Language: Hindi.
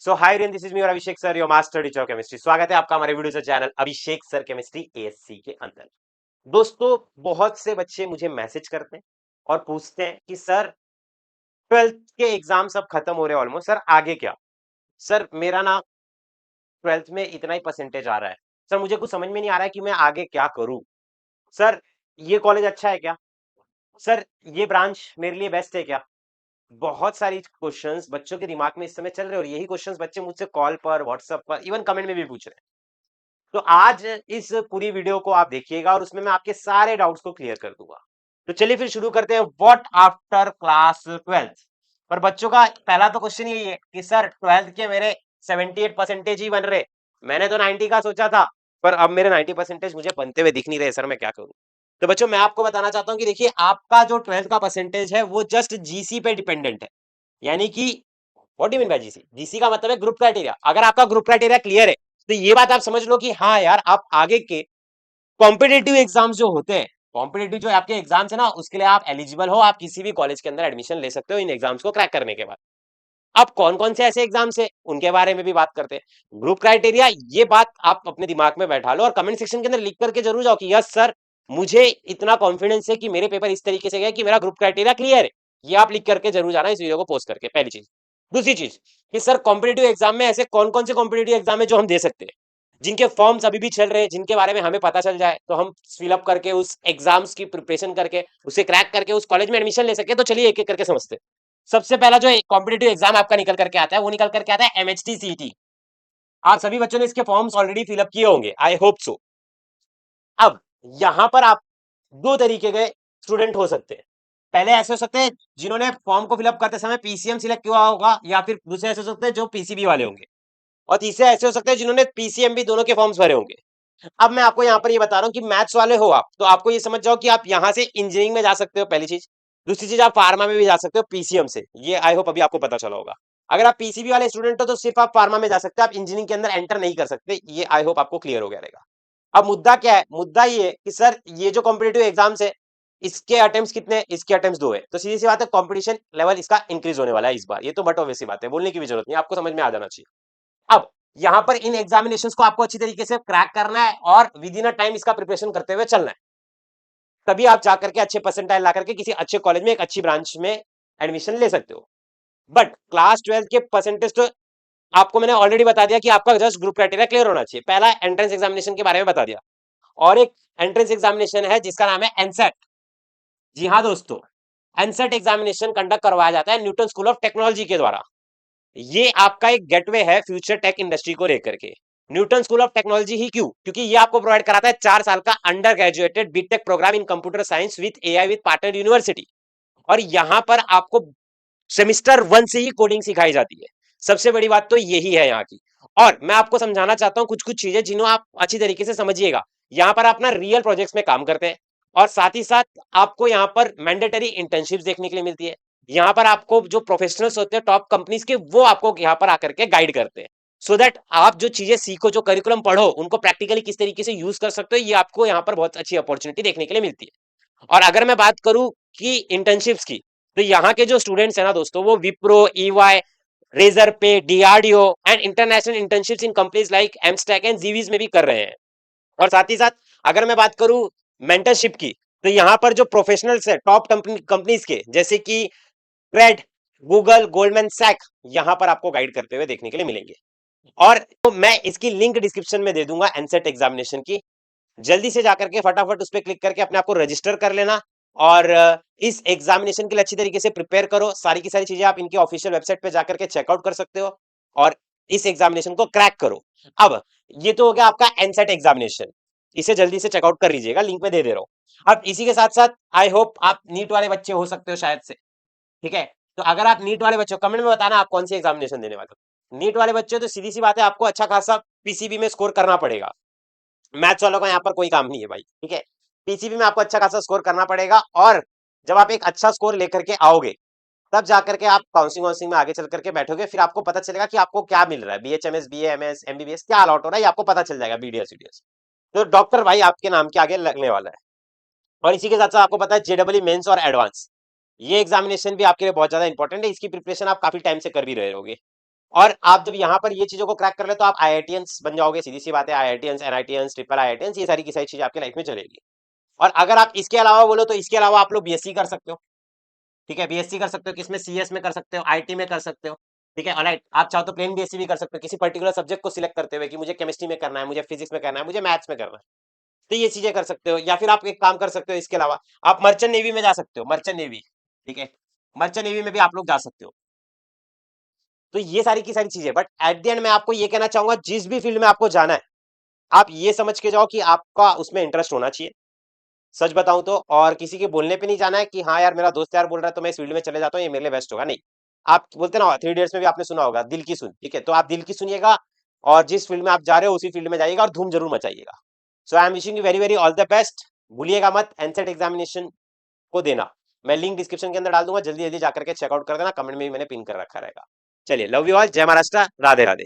So hi everyone, this is me और Abhishek sir, your master teacher of chemistry. स्वागत है आपका हमारे वीडियो से channel Abhishek sir chemistry ASC के अंदर। दोस्तों, बहुत से बच्चे मुझे मैसेज करते हैं और पूछते हैं कि सर, ट्वेल्थ के एग्जाम सब खत्म हो रहे हैं ऑलमोस्ट, सर आगे क्या? सर मेरा ना ट्वेल्थ में इतना ही परसेंटेज आ रहा है, सर मुझे कुछ समझ में नहीं आ रहा है कि मैं आगे क्या करूं। सर ये कॉलेज अच्छा है क्या? सर ये ब्रांच मेरे लिए बेस्ट है क्या? बहुत सारी क्वेश्चंस बच्चों के दिमाग में इस समय चल रहे हैं और यही क्वेश्चंस बच्चे मुझसे कॉल पर, व्हाट्सएप पर, इवन कमेंट में भी पूछ रहे हैं। तो आज इस पूरी वीडियो को आप देखिएगा और उसमें मैं आपके सारे डाउट्स को क्लियर कर दूंगा। तो चलिए फिर शुरू करते हैं। What after class twelfth? पर बच्चों का पहला तो क्वेश्चन यही है कि सर ट्वेल्थ के मेरे 78 परसेंटेज ही बन रहे, मैंने तो 90 का सोचा था, पर अब मेरे 90 परसेंटेज मुझे बनते हुए दिख नहीं रहे, सर मैं क्या करूं? तो बच्चों, मैं आपको बताना चाहता हूं कि देखिए, आपका जो ट्वेल्थ का परसेंटेज है वो जस्ट जीसी पे डिपेंडेंट है। यानी कि what do mean by GC? GC का मतलब है ग्रुप क्राइटेरिया। अगर आपका ग्रुप क्राइटेरिया क्लियर है तो ये बात आप समझ लो कि हाँ यार, आप आगे के कॉम्पिटेटिव एग्जाम्स जो होते हैं, कॉम्पिटेटिव जो आपके एग्जाम्स है ना, उसके लिए आप एलिजिबल हो, आप किसी भी कॉलेज के अंदर एडमिशन ले सकते हो इन एग्जाम्स को क्रैक करने के बाद। अब कौन कौन से ऐसे एग्जाम्स है उनके बारे में भी बात करते हैं। ग्रुप क्राइटेरिया, ये बात आप अपने दिमाग में बैठा लो और कमेंट सेक्शन के अंदर लिख करके जरूर जाओ कि यस सर, मुझे इतना कॉन्फिडेंस है कि मेरे पेपर इस तरीके से गए कि मेरा ग्रुप क्राइटेरिया क्लियर है। ये आप लिख करके जरूर जाना इस वीडियो को पोस्ट करके, पहली चीज। दूसरी चीज कि सर कॉम्पिटेटिव एग्जाम में ऐसे कौन कौन से कॉम्पिटेटिव एग्जाम है जो हम दे सकते हैं, जिनके फॉर्म्स अभी भी चल रहे हैं, जिनके बारे में हमें पता चल जाए तो हम फिलअप करके उस एग्जाम्स की प्रिपरेशन करके उसे क्रैक करके उस कॉलेज में एडमिशन ले सके। तो चलिए एक एक करके समझते हैं। सबसे पहला जो कॉम्पिटेटिव एग्जाम आपका निकल करके आता है वो निकल करके आता है एमएचटी सीईटी। आप सभी बच्चों ने इसके फॉर्म्स ऑलरेडी फिलअप किए होंगे, आई होप सो। अब यहां पर आप दो तरीके के स्टूडेंट हो सकते हैं। पहले ऐसे हो सकते हैं जिन्होंने फॉर्म को फिलअप करते समय पीसीएम सिलेक्ट किया होगा, या फिर दूसरे ऐसे हो सकते हैं जो पीसीबी वाले होंगे, और तीसरे ऐसे हो सकते हैं जिन्होंने पीसीएम भी दोनों के फॉर्म्स भरे होंगे। अब मैं आपको यहाँ पर ये बता रहा हूँ कि मैथ्स वाले हो आप, तो आपको ये समझ जाओ कि आप यहाँ से इंजीनियरिंग में जा सकते हो, पहली चीज। दूसरी चीज, आप फार्मा में भी जा सकते हो पीसीएम से, ये आई होप अभी आपको पता चला होगा। अगर आप पीसीबी वाले स्टूडेंट हो तो सिर्फ आप फार्मा में जा सकते हो, आप इंजीनियरिंग के अंदर एंटर नहीं कर सकते, ये आई होप आपको क्लियर हो गया रहेगा। अब मुद्दा क्या है? मुद्दा ये है कि सर ये जो कॉम्पिटेटिव एग्जाम्स है, इसके अटेम्प्ट्स कितने? इसके अटेम्प्ट्स 2 है, तो सीधी सी बात है कंपटीशन लेवल इसका इंक्रीज होने वाला है इस बार। ये तो बट ऑब्वियस सी बात है, बोलने की भी जरूरत नहीं, आपको समझ में आ जाना चाहिए। अब यहां पर इन एग्जामिनेशंस को आपको अच्छी तरीके से क्रैक करना है और विद इन अ टाइम इसका प्रिपरेशन करते हुए चलना है, तभी आप जाकर के अच्छे परसेंटाइल ला करके किसी अच्छे कॉलेज में एक अच्छी ब्रांच में एडमिशन ले सकते हो। बट क्लास ट्वेल्थ के परसेंटेज तो आपको मैंने ऑलरेडी बता दिया कि आपका जस्ट ग्रुप क्राइटेरिया क्लियर होना चाहिए। पहला एंट्रेंस एग्जामिनेशन के बारे में बता दिया, और एक एंट्रेंस एग्जामिनेशन है जिसका नाम है एनसेट। जी हाँ दोस्तों, एनसेट एग्जामिनेशन कंडक्ट करवाया जाता है न्यूटन स्कूल ऑफ टेक्नोलॉजी के द्वारा। ये आपका एक गेटवे है फ्यूचर टेक इंडस्ट्री को लेकर के। न्यूटन स्कूल ऑफ टेक्नोलॉजी ही क्यों? क्योंकि ये आपको प्रोवाइड कराता है 4 साल का under graduated BTech program in computer science with AI with partner university. और यहां पर आपको सेमिस्टर 1 से ही कोडिंग सिखाई जाती है। सबसे बड़ी बात तो यही है यहाँ की। और मैं आपको समझाना चाहता हूँ कुछ कुछ चीजें जिन्हें आप अच्छी तरीके से समझिएगा। यहाँ पर आप ना रियल प्रोजेक्ट्स में काम करते हैं, और साथ ही साथ आपको यहाँ पर मैंडेटरी इंटर्नशिप्स देखने के लिए मिलती है। यहाँ पर आपको जो प्रोफेशनल्स होते हैं टॉप कंपनीज के, वो आपको यहाँ पर आकर के गाइड करते हैं, सो दैट आप जो चीजें सीखो, जो करिकुलम पढ़ो, उनको प्रैक्टिकली किस तरीके से यूज कर सकते हो, ये आपको यहाँ पर बहुत अच्छी अपॉर्चुनिटी देखने के लिए मिलती है। और अगर मैं बात करूं कि इंटर्नशिप्स की, तो यहाँ के जो स्टूडेंट्स है ना दोस्तों, वो Wipro, EY, Razorpay, DRDO and international internships in companies like एमस्टैक एंड जीवीज में भी कर रहे हैं। और साथ ही साथ अगर मैं बात करूं मेंटरशिप की, तो यहाँ पर जो प्रोफेशनल्स है टॉप कंपनीज के, जैसे कि क्रेड, गूगल, गोल्डमैन सैक, यहाँ पर आपको गाइड करते हुए देखने के लिए मिलेंगे। और तो मैं इसकी लिंक डिस्क्रिप्शन में दे दूंगा एनसेट एग्जामिनेशन की। जल्दी से जाकर के फटाफट उस पर क्लिक करके अपने आप को रजिस्टर कर लेना, और इस एग्जामिनेशन के लिए अच्छी तरीके से प्रिपेयर करो। सारी की सारी चीजें आप इनकी ऑफिशियल वेबसाइट पे जाकर के चेकआउट कर सकते हो, और इस एग्जामिनेशन को क्रैक करो। अब ये तो हो गया आपका एनसेट एग्जामिनेशन, इसे जल्दी से चेकआउट कर लीजिएगा, लिंक में दे दे रहा हूँ। अब इसी के साथ साथ आई होप आप नीट वाले बच्चे हो सकते हो शायद से, ठीक है? तो अगर आप नीट वाले बच्चे हो, कमेंट में बताना आप कौन सी एग्जामिनेशन देने वाले हो। नीट वाले बच्चे हो तो सीधी सी बात है, आपको अच्छा खासा पीसीबी में स्कोर करना पड़ेगा। मैथ्स वालों का यहाँ पर कोई काम नहीं है भाई, ठीक है? पीसीबी में आपको अच्छा खासा स्कोर करना पड़ेगा, और जब आप एक अच्छा स्कोर लेकर के आओगे, तब जाकर के आप काउंसिलिंग वाउंसिलिंग में आगे चल करके बैठोगे, फिर आपको पता चलेगा कि आपको क्या मिल रहा है, बीएचएमएस, बीएएमएस, एमबीबीएस क्या अलॉट हो रहा है, ये आपको पता चल जाएगा, बीडीएस वीडीएस। तो डॉक्टर भाई आपके नाम के आगे लगने वाला है। और इसी के साथ साथ आपको पता है जेडब्ल्यू मेंस और एडवांस, ये एग्जामिनेशन भी आपके लिए बहुत ज्यादा इंपॉर्टेंट है, इसकी प्रिपरेशन आप काफी टाइम से कर भी रहे होगे। और आप जब यहाँ पर ये चीजों को क्रैक कर ले तो आप आईआईटीएंस बन जाओगे, सीधी सी बात है। आईआईटीएंस, एनआईटीएंस, ट्रिपल आईआईटीएंस, ये सारी की सारी चीजें आपकी लाइफ में चलेगी। और अगर आप इसके अलावा बोलो तो इसके अलावा आप लोग बीएससी कर सकते हो, ठीक है। बीएससी कर सकते हो, किसमें, सीएस में कर सकते हो, आईटी में कर सकते हो, ठीक है। ऑलराइट, आप चाहो तो प्लेन बीएससी भी कर सकते हो, किसी पर्टिकुलर सब्जेक्ट को सिलेक्ट करते हुए कि मुझे केमिस्ट्री में करना है, मुझे फिजिक्स में करना है, मुझे मैथ्स में करना है, तो ये चीजें कर सकते हो। या फिर आप एक काम कर सकते हो, इसके अलावा आप मर्चेंट नेवी में जा सकते हो, मर्चेंट नेवी, ठीक है। मर्चेंट नेवी में भी आप लोग जा सकते हो। तो ये सारी की सारी चीजें, बट एट द एंड मैं आपको ये कहना चाहूंगा, जिस भी फील्ड में आपको जाना है, आप ये समझ के जाओ कि आपका उसमें इंटरेस्ट होना चाहिए, सच बताऊं तो। और किसी के बोलने पे नहीं जाना है कि हाँ यार मेरा दोस्त यार बोल रहा है तो मैं इस फील्ड में चले जाता हूँ, ये मेरे लिए बेस्ट होगा, नहीं। आप बोलते ना, 3 इडियट्स में भी आपने सुना होगा, दिल की सुन, ठीक है। तो आप दिल की सुनिएगा, और जिस फील्ड में आप जा रहे हो उसी फील्ड में जाइएगा और धूम जरूर मचाइएगा। So I am wishing you very very all the best. भूलिएगा मत एनसेट एग्जामिनेशन को देना। मैं लिंक डिस्क्रिप्शन के अंदर डाल दूंगा, जल्दी जल्दी जाकर के चेकआउट कर देना, कमेंट में भी मैंने पिन कर रखा रहेगा। चलिए, लव यू ऑल, जय महाराष्ट्र, राधे राधे।